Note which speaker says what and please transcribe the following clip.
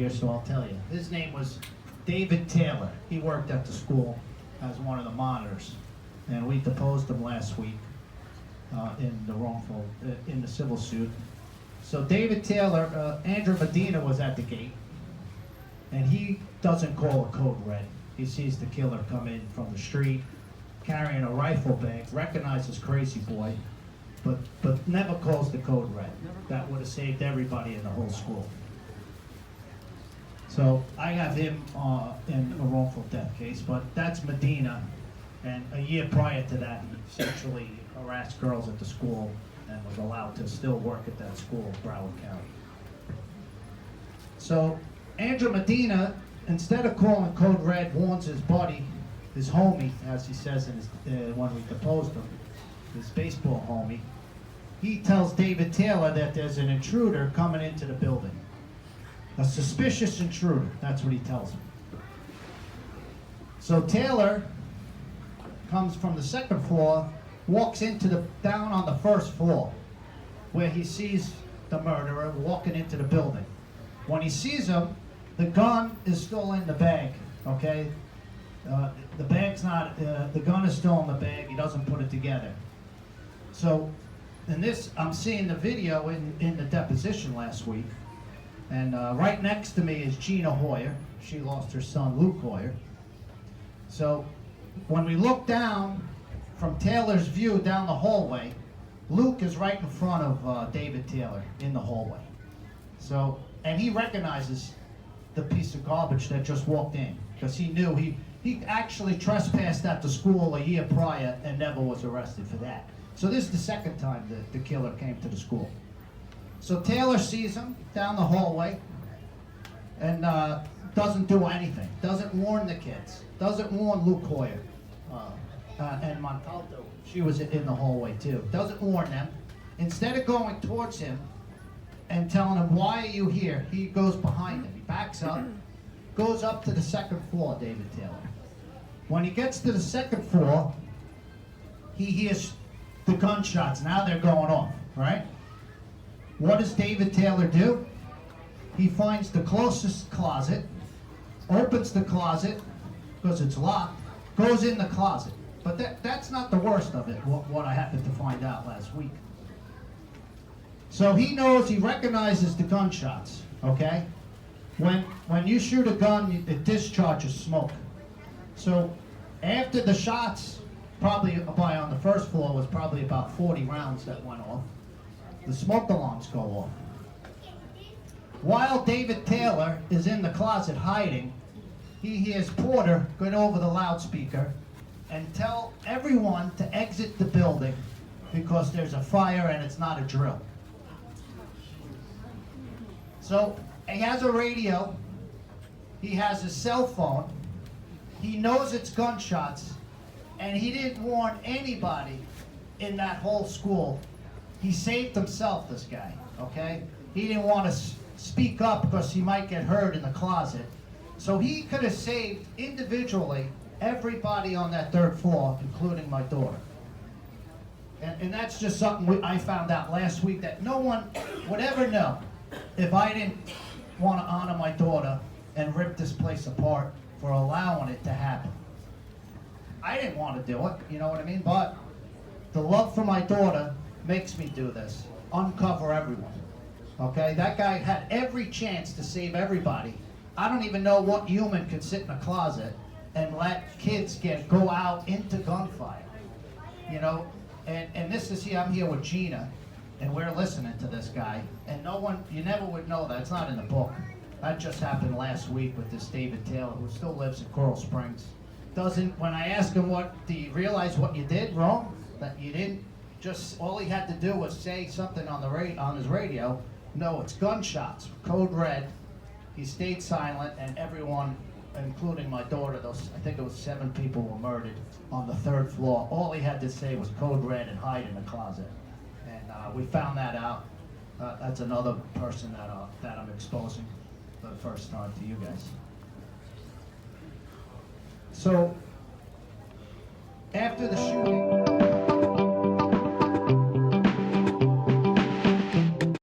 Speaker 1: here, so I'll tell you. His name was David Taylor. He worked at the school as one of the monitors, and we deposed him last week in the civil suit. So David Taylor, Andrew Medina was at the gate, and he doesn't call a code red. He sees the killer come in from the street, carrying a rifle bag, recognizes Crazy Boy, but never calls the code red. That would have saved everybody in the whole school. So I have him in a wrongful death case, but that's Medina, and a year prior to that, he sexually harassed girls at the school and was allowed to still work at that school, Broward County. So Andrew Medina, instead of calling code red, warns his buddy, his homie, as he says in his, when we deposed him, his baseball homie. He tells David Taylor that there's an intruder coming into the building. A suspicious intruder, that's what he tells him. So Taylor comes from the second floor, walks down on the first floor, where he sees the murderer walking into the building. When he sees him, the gun is still in the bag, okay? The bag's not, the gun is still in the bag, he doesn't put it together. So, in this, I'm seeing the video in the deposition last week, and right next to me is Gina Hoyer. She lost her son, Luke Hoyer. So, when we look down from Taylor's view down the hallway, Luke is right in front of David Taylor in the hallway. So, and he recognizes the piece of garbage that just walked in, because he knew he actually trespassed at the school a year prior and never was arrested for that. So this is the second time that the killer came to the school. So Taylor sees him down the hallway and doesn't do anything, doesn't warn the kids, doesn't warn Luke Hoyer, and Montalto, she was in the hallway too, doesn't warn them. Instead of going towards him and telling him, why are you here, he goes behind him, he backs up, goes up to the second floor, David Taylor. When he gets to the second floor, he hears the gunshots. Now they're going off, right? What does David Taylor do? He finds the closest closet, opens the closet, because it's locked, goes in the closet. But that's not the worst of it, what I happened to find out last week. So he knows, he recognizes the gunshots, okay? When you shoot a gun, it discharges smoke. So after the shots, probably on the first floor was probably about 40 rounds that went off, the smoke alarms go off. While David Taylor is in the closet hiding, he hears Porter go over the loudspeaker and tell everyone to exit the building because there's a fire and it's not a drill. So he has a radio, he has a cell phone, he knows it's gunshots, and he didn't warn anybody in that whole school. He saved himself, this guy, okay? He didn't want to speak up because he might get hurt in the closet. So he could have saved individually everybody on that third floor, including my daughter. And that's just something I found out last week, that no one would ever know if I didn't want to honor my daughter and rip this place apart for allowing it to happen. I didn't want to do it, you know what I mean? But the love for my daughter makes me do this, uncover everyone, okay? That guy had every chance to save everybody. I don't even know what human could sit in a closet and let kids go out into gunfire, you know? And this is here, I'm here with Gina, and we're listening to this guy, and no one, you never would know that. It's not in the book. That just happened last week with this David Taylor, who still lives in Coral Springs. When I ask him, do you realize what you did wrong? That you didn't just, all he had to do was say something on his radio. No, it's gunshots, code red. He stayed silent, and everyone, including my daughter, I think it was 7 people were murdered on the third floor. All he had to say was code red and hide in the closet. And we found that out. That's another person that I'm exposing for the first time to you guys. So, after the shooting,